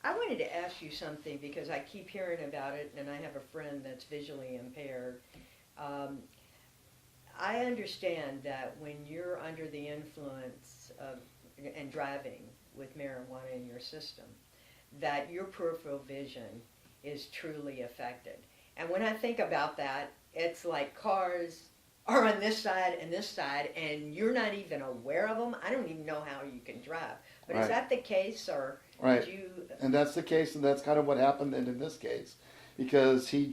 I wanted to ask you something because I keep hearing about it, and I have a friend that's visually impaired. Um, I understand that when you're under the influence of and driving with marijuana in your system, that your peripheral vision is truly affected. And when I think about that, it's like cars are on this side, and you're not even aware of them. I don't even know how you can drive. But is Right. that the case, or did Right. you? And that's the case, and that's kind of what happened in this case, because he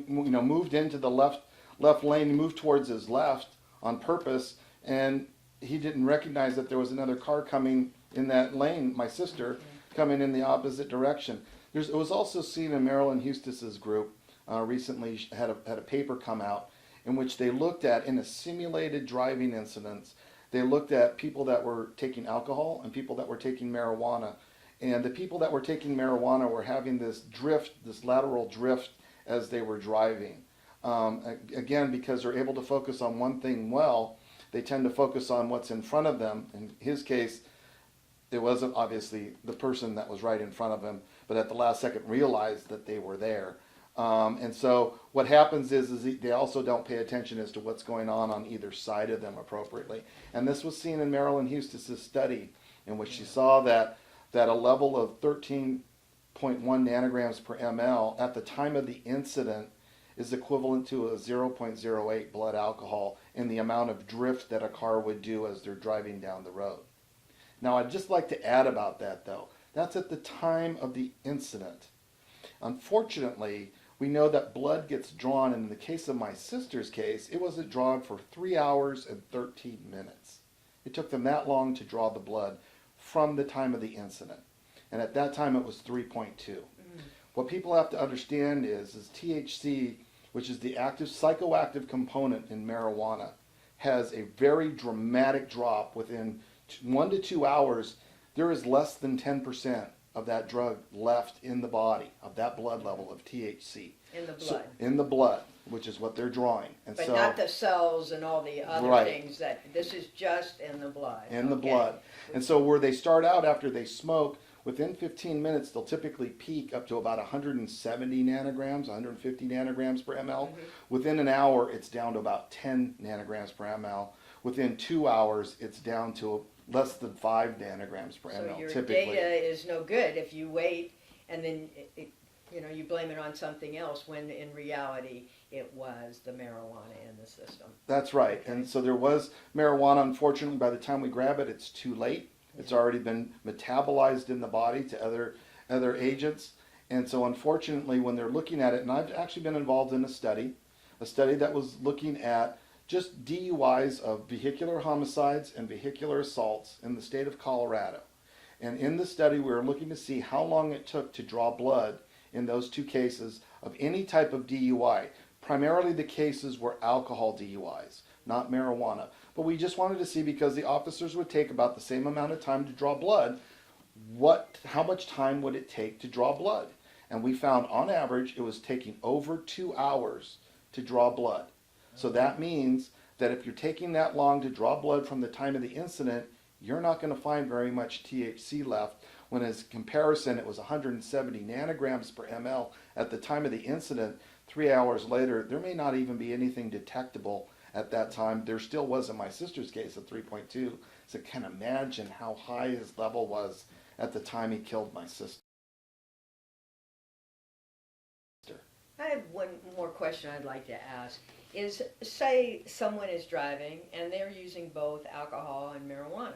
moved into the left lane, he moved towards his left on purpose, and he didn't recognize that there was another car coming in that lane, my sister, coming in the opposite direction. It was also seen in Marilyn Eustis's group recently had a paper come out in which they looked at, in a simulated driving incidents, they looked at people that were taking alcohol and people that were taking marijuana. And the people that were taking marijuana were having this drift, this lateral drift as they were driving. Again, because they're able to focus on one thing well, they tend to focus on what's in front of them. In his case, it wasn't obviously the person that was right in front of him, but at the last second realized that they were there. And so what happens is they also don't pay attention as to what's going on either side of them appropriately. And this was seen in Marilyn Eustis's study, in which she saw that a level of 13.1 nanograms per ml at the time of the incident is equivalent to a 0.08 blood alcohol in the amount of drift that a car would do as they're driving down the road. Now, I'd just like to add about that, though. That's at the time of the incident. Unfortunately, we know that blood gets drawn, and in the case of my sister's case, it wasn't drawn for 3 hours and 13 minutes. It took them that long to draw the blood from the time of the incident. And at that time, it was 3.2. What people have to understand is THC, which is the active psychoactive component in marijuana, has a very dramatic drop within 1 to 2 hours. There is less than 10% of that drug left in the body, of that blood level of THC. In the blood. So, in the blood, which is what they're drawing. And But so, not the cells and all the other Right. things this is just in the blood. in the Okay. blood. And so where they start out after they smoke, within 15 minutes, they'll typically peak up to about 170 nanograms, 150 nanograms per ml. Within an hour, it's down to about 10 nanograms per ml. Within 2 hours, it's down to less than 5 nanograms per So ml, your typically. data is no good if you wait and then you blame it on something else when in reality it was the marijuana in the system. That's right. Okay. And so there was marijuana. Unfortunately, by the time we grab it, it's too late. It's already been metabolized in the body to other agents. And so unfortunately, when they're looking at it, and I've actually been involved in a study that was looking at just DUIs of vehicular homicides and vehicular assaults in the state of Colorado. And in the study, we were looking to see how long it took to draw blood in those two cases of any type of DUI. Primarily the cases were alcohol DUIs, not marijuana. But we just wanted to see, because the officers would take about the same amount of time to draw blood, how much time would it take to draw blood? And we found on average it was taking over 2 hours to draw blood. So that means that if you're taking that long to draw blood from the time of the incident, you're not going to find very much THC left, when as comparison it was 170 nanograms per ml at the time of the incident. 3 hours later, there may not even be anything detectable at that time. There still was in my sister's case at 3.2. So can imagine how high his level was at the time he killed my sister. I have one more question I'd like to ask. Is, say someone is driving and they're using both alcohol and marijuana.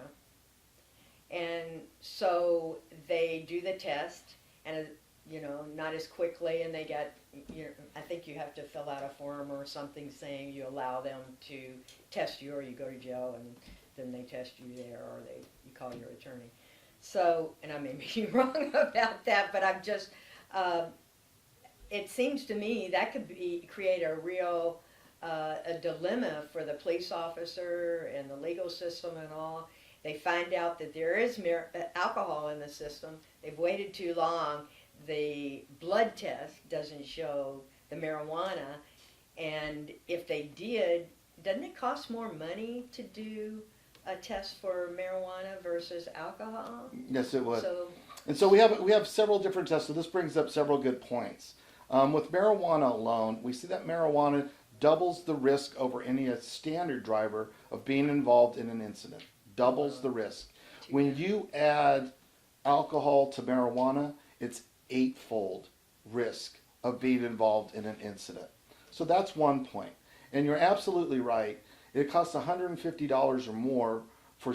And so they do the test and, not as quickly, and they get, I think you have to fill out a form or something saying you allow them to test you, or you go to jail and then they test you there, or you call your attorney. So, and I may be wrong about that, but I'm just, it seems to me that could create a real a dilemma for the police officer and the legal system and all. They find out that there is alcohol in the system. They've waited too long. The blood test doesn't show the marijuana. And if they did, doesn't it cost more money to do a test for marijuana versus alcohol? Yes, it would. So, And so we have several different tests. So this brings up several good points. With marijuana alone, we see that marijuana doubles the risk over any standard driver of being involved in an incident. Doubles the risk. When you add alcohol to marijuana, it's eightfold risk of being involved in an incident. So that's one point. And you're absolutely right. It costs $150 or more for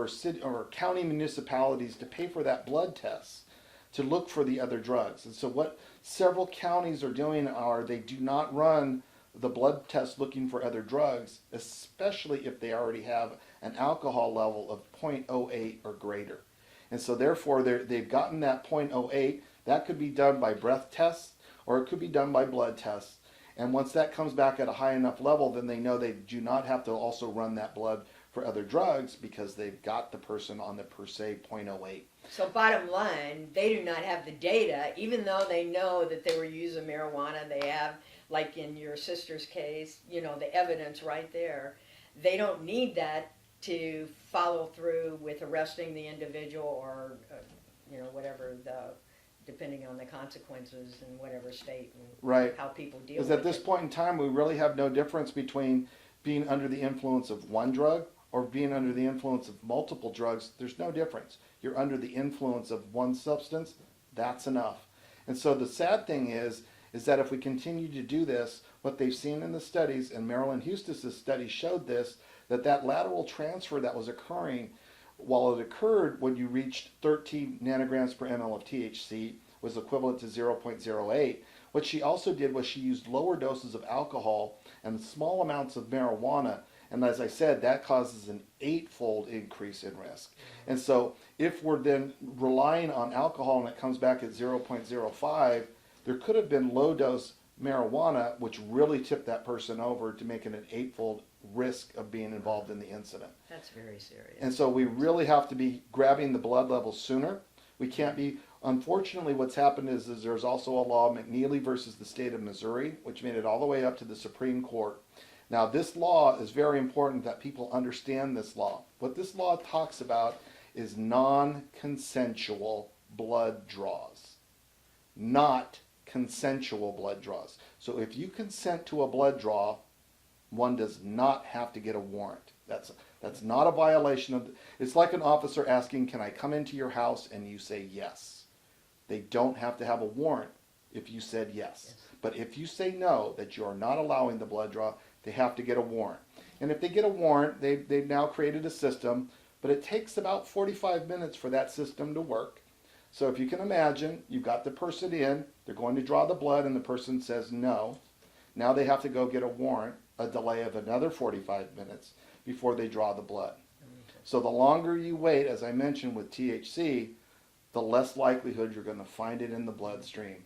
city or county municipalities to pay for that blood test to look for the other drugs. And so what several counties are doing are they do not run the blood test looking for other drugs, especially if they already have an alcohol level of 0.08 or greater. And so therefore they've gotten that 0.08. That could be done by breath tests or it could be done by blood tests. And once that comes back at a high enough level, then they know they do not have to also run that blood for other drugs because they've got the person on the per se 0.08. so bottom line, they do not have the data, even though they know that they were using marijuana. They have, like in your sister's case, the evidence right there. They don't need that to follow through with arresting the individual or, whatever depending on the consequences in whatever state and Right. how people deal Because with at this it. point in time, we really have no difference between being under the influence of one drug or being under the influence of multiple drugs. There's no difference. You're under the influence of one substance, that's enough. And so the sad thing is that if we continue to do this, what they've seen in the studies, and Marilyn Hustis' study showed this, that lateral transfer that was occurring, while it occurred when you reached 13 nanograms per ml of THC, was equivalent to 0.08. What she also did was she used lower doses of alcohol and small amounts of marijuana. And as I said, that causes an eightfold increase in risk. And so if we're then relying on alcohol and it comes back at 0.05, there could have been low dose marijuana, which really tipped that person over to make it an eightfold risk of being involved in the incident. That's very serious. And so we really have to be grabbing the blood levels sooner. We can't be, unfortunately what's happened is there's also a law, McNeely versus the state of Missouri, which made it all the way up to the Supreme Court. Now this law is very important that people understand this law. What this law talks about is non-consensual blood draws, not consensual blood draws. So if you consent to a blood draw, one does not have to get a warrant. That's not a violation of. It's like an officer asking, "Can I come into your house?" and you say yes. They don't have to have a warrant if you said yes. But if you say no, that you are not allowing the blood draw, they have to get a warrant. And if they get a warrant, they've now created a system, but it takes about 45 minutes for that system to work. So if you can imagine, you've got the person in, they're going to draw the blood, and the person says no. Now they have to go get a warrant, a delay of another 45 minutes before they draw the blood. So the longer you wait, as I mentioned with THC, the less likelihood you're going to find it in the bloodstream.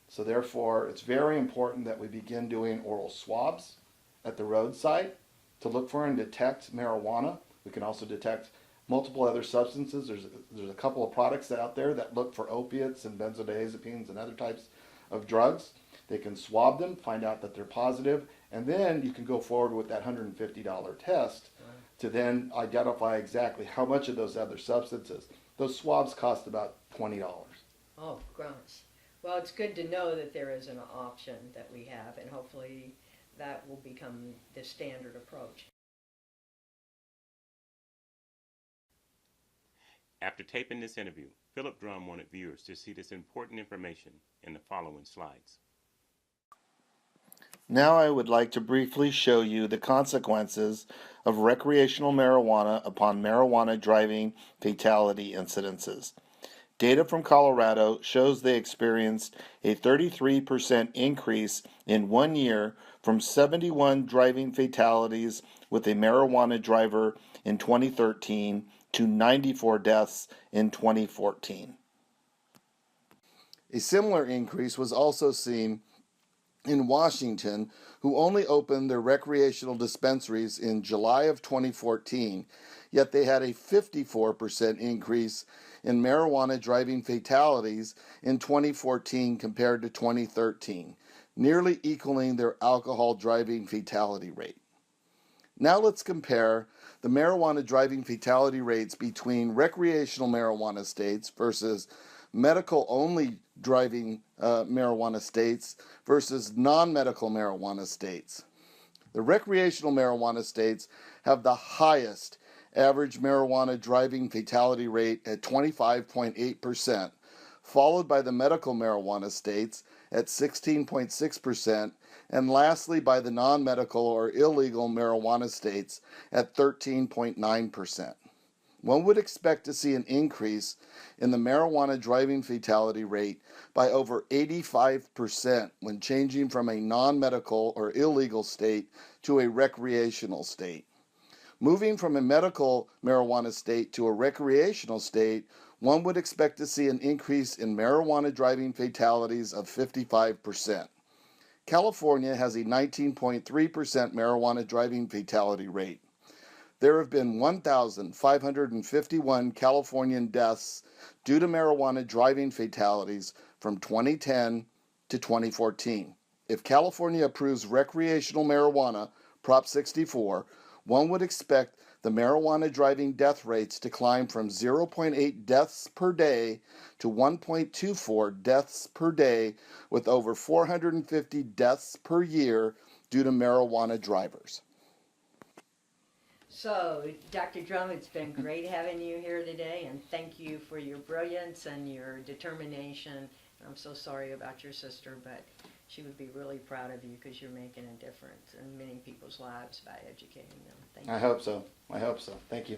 So therefore, it's very important that we begin doing oral swabs at the roadside to look for and detect marijuana. We can also detect multiple other substances. There's a couple of products out there that look for opiates and benzodiazepines and other types of drugs. They can swab them, find out that they're positive, and then you can go forward with that $150 test to then identify exactly how much of those other substances. Those swabs cost about $20. Oh, gross. Well, it's good to know that there is an option that we have, and hopefully that will become the standard approach. After taping this interview, Philip Drum wanted viewers to see this important information in the following slides. Now I would like to briefly show you the consequences of recreational marijuana upon marijuana driving fatality incidences. Data from Colorado shows they experienced a 33% increase in 1 year from 71 driving fatalities with a marijuana driver in 2013 to 94 deaths in 2014. A similar increase was also seen in Washington, who only opened their recreational dispensaries in July of 2014, yet they had a 54% increase in marijuana driving fatalities in 2014 compared to 2013, nearly equaling their alcohol driving fatality rate. Now let's compare the marijuana driving fatality rates between recreational marijuana states versus medical-only driving marijuana states versus non-medical marijuana states. The recreational marijuana states have the highest average marijuana driving fatality rate at 25.8%, followed by the medical marijuana states at 16.6%, and lastly by the non-medical or illegal marijuana states at 13.9%. One would expect to see an increase in the marijuana driving fatality rate by over 85% when changing from a non-medical or illegal state to a recreational state. Moving from a medical marijuana state to a recreational state, one would expect to see an increase in marijuana driving fatalities of 55%. California has a 19.3% marijuana driving fatality rate. There have been 1,551 Californian deaths due to marijuana driving fatalities from 2010 to 2014. If California approves recreational marijuana, Prop 64, one would expect the marijuana driving death rates to climb from 0.8 deaths per day to 1.24 deaths per day, with over 450 deaths per year due to marijuana drivers. So, Dr. Drum, it's been great having you here today, and thank you for your brilliance and your determination. I'm so sorry about your sister, but she would be really proud of you because you're making a difference in many people's lives by educating them. Thank you. I hope so. Thank you.